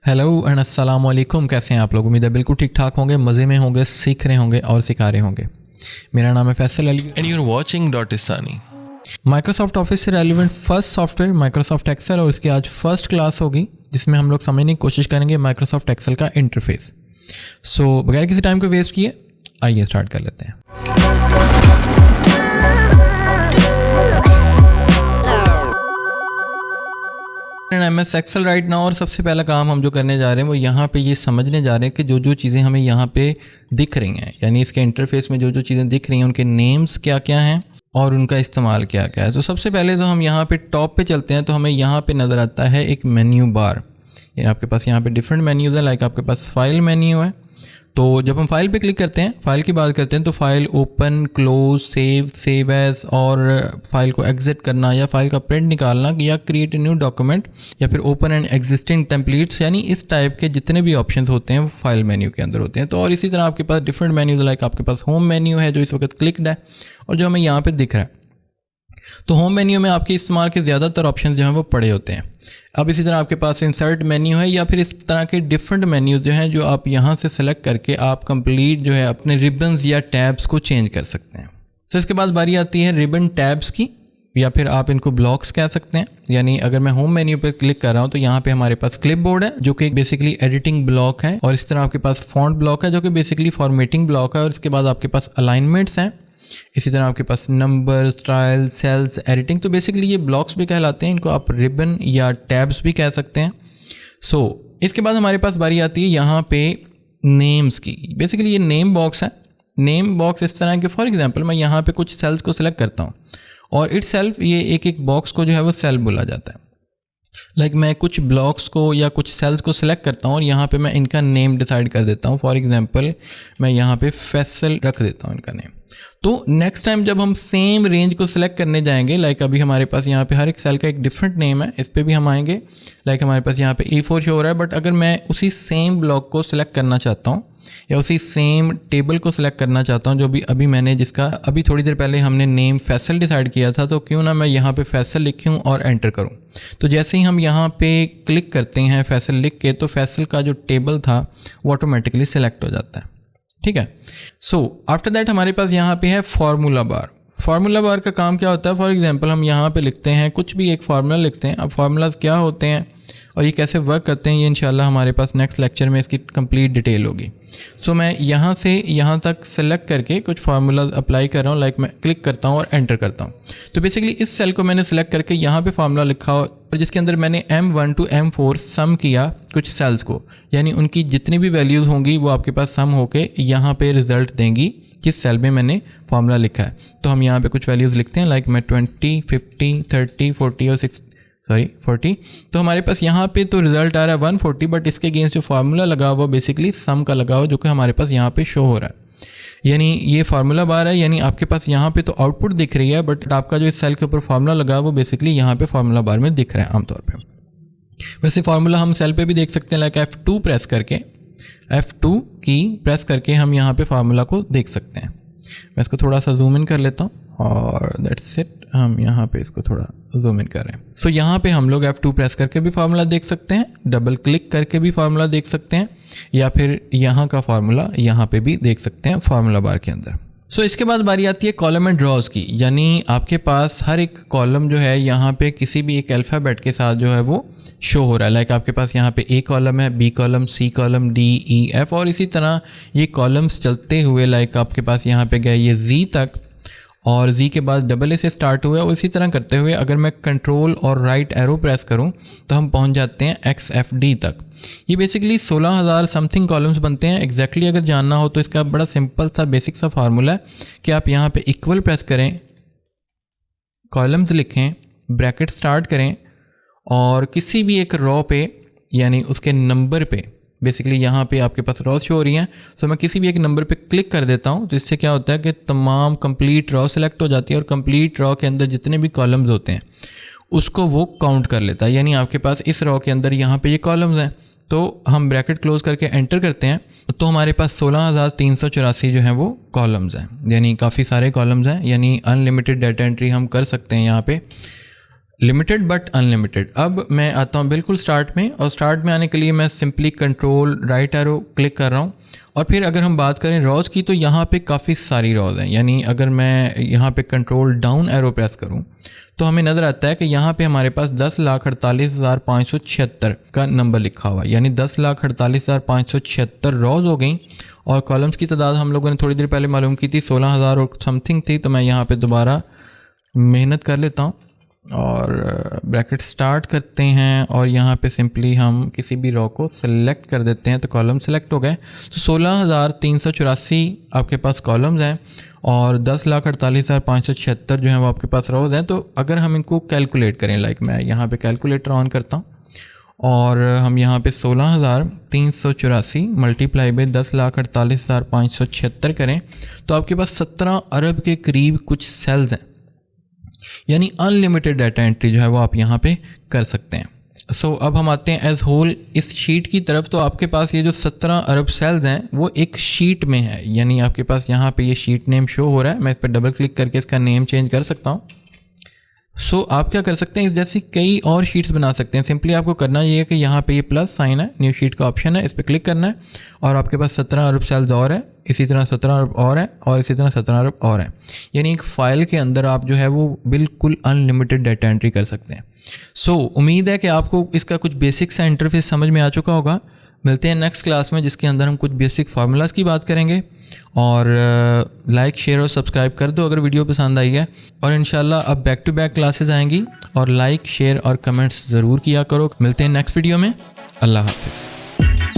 Hello and अस्सलाम वालेकुम। कैसे हैं आप लोग? उम्मीद है बिल्कुल ठीक ठाक होंगे, मज़े में होंगे, सीख रहे होंगे और सिखा रहे होंगे। मेरा नाम है Faisal Ali and you're watching Dotistani. Microsoft office से relevant first software Microsoft Excel, और इसकी आज फर्स्ट क्लास होगी जिसमें हम लोग समझने की कोशिश करेंगे माइक्रोसॉफ्ट एक्सेल का इंटरफेस। सो बगैर किसी टाइम को वेस्ट किए आइए स्टार्ट कर लेते हैं। MS एक्सेल राइट नाउ, और सबसे पहला काम हम जो करने जा रहे हैं वो यहाँ पे ये समझने जा रहे हैं कि जो जो चीज़ें हमें यहाँ पे दिख रही हैं, यानी इसके इंटरफेस में जो जो चीज़ें दिख रही हैं उनके नेम्स क्या क्या हैं और उनका इस्तेमाल क्या क्या है। तो सबसे पहले तो हम यहाँ पे टॉप पे चलते हैं, तो हमें यहाँ पे नज़र आता है एक मेन्यू बार। ये आपके पास यहाँ पे डिफरेंट मेन्यूज़ हैं, लाइक आपके पास फाइल मेन्यू है। तो जब हम फाइल पे क्लिक करते हैं, फाइल की बात करते हैं, तो file open, close, save as, और फाइल को एग्जिट करना या फाइल का प्रिंट निकालना या क्रिएट ए न्यू डॉक्यूमेंट या फिर ओपन एंड एग्जिस्टिंग टेम्पलेट्स, यानी इस टाइप के जितने भी ऑप्शंस होते हैं वो फाइल मेन्यू के अंदर होते हैं। तो और इसी तरह आपके पास डिफरेंट मेन्यूज, लाइक आपके पास होम मेन्यू है जो इस वक्त क्लिक्ड है और जो हमें यहाँ पे दिख रहा है। तो होम मेन्यू में आपके इस्तेमाल के ज़्यादातर ऑप्शन जो हैं वो पड़े होते हैं। अब इसी तरह आपके पास इंसर्ट मेन्यू है या फिर इस तरह के डिफरेंट मेन्यूज जो हैं जो आप यहाँ से सेलेक्ट करके आप कंप्लीट जो है अपने रिबन्स या टैब्स को चेंज कर सकते हैं। तो इसके बाद बारी आती है रिबन टैब्स की, या फिर आप इनको ब्लॉक्स कह सकते हैं। यानी अगर मैं होम मेन्यू पर क्लिक कर रहा हूँ तो यहाँ पे हमारे पास क्लिप बोर्ड है जो कि बेसिकली एडिटिंग ब्लॉक है, और इस तरह आपके पास फॉन्ट ब्लॉक है जो कि बेसिकली फॉर्मेटिंग ब्लॉक है, और इसके बाद आपके पास अलाइनमेंट्स हैं। इसी तरह आपके पास नंबर, स्टाइल, सेल्स, एडिटिंग, तो बेसिकली ये ब्लॉक्स भी कहलाते हैं। इनको आप रिबन या टैब्स भी कह सकते हैं। इसके बाद हमारे पास बारी आती है यहाँ पे नेम्स की। बेसिकली ये नेम बॉक्स है। नेम बॉक्स इस तरह के, फॉर एग्जांपल मैं यहाँ पे कुछ सेल्स को सिलेक्ट करता हूँ और इट सेल्फ ये एक एक बॉक्स को जो है वो सेल बोला जाता है। लाइक मैं कुछ ब्लॉक्स को या कुछ सेल्स को सिलेक्ट करता हूँ और यहाँ पे मैं इनका नेम डिसाइड कर देता हूँ। फॉर एग्जांपल मैं यहाँ पे फैसल रख देता हूँ इनका नेम। तो नेक्स्ट टाइम जब हम सेम रेंज को सिलेक्ट करने जाएंगे, लाइक अभी हमारे पास यहाँ पे हर एक सेल का एक डिफरेंट नेम है, इस पर भी हम आएंगे। लाइक हमारे पास यहाँ पे E4 शो हो रहा है, बट अगर मैं उसी सेम ब्लॉक को सिलेक्ट करना चाहता हूँ या उसी सेम टेबल को सिलेक्ट करना चाहता हूँ जो भी अभी मैंने, जिसका अभी थोड़ी देर पहले हमने नेम फैसल डिसाइड किया था, तो क्यों ना मैं यहाँ पे फैसल लिखूँ और एंटर करूँ। तो जैसे ही हम यहाँ पे क्लिक करते हैं फैसल लिख के, तो फैसल का जो टेबल था वो ऑटोमेटिकली सिलेक्ट हो जाता है। ठीक है। आफ्टर दैट हमारे पास यहाँ पे है फार्मूला बार। फार्मूला बार का काम क्या होता है? फॉर एग्जांपल हम यहाँ पे लिखते हैं कुछ भी एक फार्मूला लिखते हैं। अब फार्मूलाज क्या होते हैं और ये कैसे वर्क करते हैं, ये इंशाल्लाह हमारे पास नेक्स्ट लेक्चर में इसकी कंप्लीट डिटेल होगी। मैं यहाँ से यहाँ तक सेलेक्ट करके कुछ फार्मूलाज अप्लाई कर रहा हूँ। लाइक मैं क्लिक करता हूँ और एंटर करता हूँ। तो बेसिकली इस सेल को मैंने सेलेक्ट करके यहाँ पे फार्मूला लिखा और जिसके अंदर मैंने M1 to M4 सम किया कुछ सेल्स को, यानी उनकी जितनी भी वैल्यूज़ होंगी वो आपके पास सम होके यहाँ पे रिजल्ट देंगी किस सेल में मैंने फार्मूला लिखा है। तो हम यहाँ पे कुछ वैल्यूज़ लिखते हैं, लाइक मैं 20, 50, 30, 40 और 40। तो हमारे पास यहाँ पे तो रिजल्ट आ रहा है 140, बट इसके अगेंस्ट जो फार्मूला लगा हुआ बेसिकली सम का लगा हुआ जो कि हमारे पास यहाँ पे शो हो रहा है। यानी ये फार्मूला बार है, यानी आपके पास यहाँ पे तो आउटपुट दिख रही है, बट आपका जो इस सेल के ऊपर फार्मूला लगा है वो बेसिकली यहाँ पे फार्मूला बार में दिख रहा है आमतौर पे। वैसे फार्मूला हम सेल पे भी देख सकते हैं, लाइक F2 प्रेस करके, F2 की प्रेस करके हम यहाँ पे फार्मूला को देख सकते हैं। मैं इसको थोड़ा सा जूम इन कर लेता हूँ और दैट्स इट, हम यहाँ पे इसको थोड़ा जूम इन कर रहे हैं। यहाँ पे हम लोग F2 प्रेस करके भी फार्मूला देख सकते हैं, डबल क्लिक करके भी फार्मूला देख सकते हैं, या फिर यहाँ का फार्मूला यहाँ पे भी देख सकते हैं फार्मूला बार के अंदर। इसके बाद बारी आती है कॉलम एंड ड्रॉज की, यानी आपके पास हर एक कॉलम जो है यहाँ पे किसी भी एक अल्फ़ाबेट के साथ जो है वो शो हो रहा है। लाइक आपके पास यहाँ पे A कॉलम है, B column, C column, D, E, F, और इसी तरह ये कॉलम्स चलते हुए लाइक आपके पास यहाँ पे गए ये Z तक, और Z के बाद AA से स्टार्ट हुआ, और इसी तरह करते हुए अगर मैं कंट्रोल और राइट एरो प्रेस करूं तो हम पहुंच जाते हैं XFD तक। ये बेसिकली 16,000 समथिंग कॉलम्स बनते हैं। एग्जैक्टली अगर जानना हो तो इसका बड़ा सिंपल सा बेसिक सा फार्मूला है कि आप यहाँ पे इक्वल प्रेस करें, कॉलम्स लिखें, ब्रैकेट स्टार्ट करें, और किसी भी एक रो पे यानी उसके नंबर पे, बेसिकली यहाँ पे आपके पास रॉ शो हो रही हैं, तो मैं किसी भी एक नंबर पे क्लिक कर देता हूँ। तो इससे क्या होता है कि तमाम कंप्लीट रॉ सेलेक्ट हो जाती है और कंप्लीट रॉ के अंदर जितने भी कॉलम्स होते हैं उसको वो काउंट कर लेता है। यानी आपके पास इस रॉ के अंदर यहाँ पे ये कॉलम्स हैं, तो हम ब्रैकेट क्लोज करके एंटर करते हैं तो हमारे पास 16,384 जो हैं वो कॉलम्स हैं, यानी काफ़ी सारे कॉलम्स हैं, यानी अनलिमिटेड डाटा एंट्री हम कर सकते हैं यहाँ पे। Limited but unlimited. अब मैं आता हूँ बिल्कुल स्टार्ट में, और स्टार्ट में आने के लिए मैं simply control right arrow click कर रहा हूँ। और फिर अगर हम बात करें रॉज की, तो यहाँ पे काफ़ी सारी रॉज हैं। यानी अगर मैं यहाँ पे कंट्रोल डाउन एरो प्रेस करूँ तो हमें नज़र आता है कि यहाँ पे हमारे पास 10,48,576 का नंबर लिखा हुआ है। यानी 10,48,576 रॉज हो गई। और कॉलम्स की तादाद हम लोगों ने थोड़ी देर पहले मालूम की थी 16,000 और समथिंग थी। तो मैं यहाँ पे दोबारा मेहनत कर लेता हूँ और ब्रैकेट स्टार्ट करते हैं, और यहाँ पे सिंपली हम किसी भी रो को सिलेक्ट कर देते हैं तो कॉलम सिलेक्ट हो गए। तो 16,384 आपके पास कॉलम्स हैं और 10,48,576 जो है वो आपके पास रोज हैं। तो अगर हम इनको कैलकुलेट करें, लाइक मैं यहाँ पे कैलकुलेटर ऑन करता हूँ और हम यहाँ पे 16,384 मल्टीप्लाई बाई 10,48,576 करें तो आपके पास 17 अरब के करीब कुछ सेल्स हैं। यानी अनलिमिटेड डाटा एंट्री जो है वो आप यहाँ पे कर सकते हैं। सो अब हम आते हैं एज होल इस शीट की तरफ। तो आपके पास ये जो 17 अरब सेल्स हैं वो एक शीट में है। यानी आपके पास यहाँ पे ये शीट नेम शो हो रहा है। मैं इस पर डबल क्लिक करके इसका नेम चेंज कर सकता हूँ। सो आप क्या कर सकते हैं, इस जैसी कई और शीट्स बना सकते हैं। सिंपली आपको करना ये है कि यहाँ पे ये प्लस साइन है, न्यू शीट का ऑप्शन है, इस पर क्लिक करना है और आपके पास 17 अरब सेल्स और है, इसी तरह 17 अरब और है, और इसी तरह 17 अरब और है। यानी एक फ़ाइल के अंदर आप जो है वो बिल्कुल अनलिमिटेड डाटा एंट्री कर सकते हैं। सो उम्मीद है कि आपको इसका कुछ बेसिक सा इंटरफेस समझ में आ चुका होगा। मिलते हैं नेक्स्ट क्लास में जिसके अंदर हम कुछ बेसिक फार्मूलाज की बात करेंगे। और लाइक शेयर और सब्सक्राइब कर दो अगर वीडियो पसंद आई है। और इंशाल्लाह अब बैक टू बैक क्लासेस आएंगी, और लाइक शेयर और कमेंट्स ज़रूर किया करो। मिलते हैं नेक्स्ट वीडियो में। अल्लाह हाफिज़।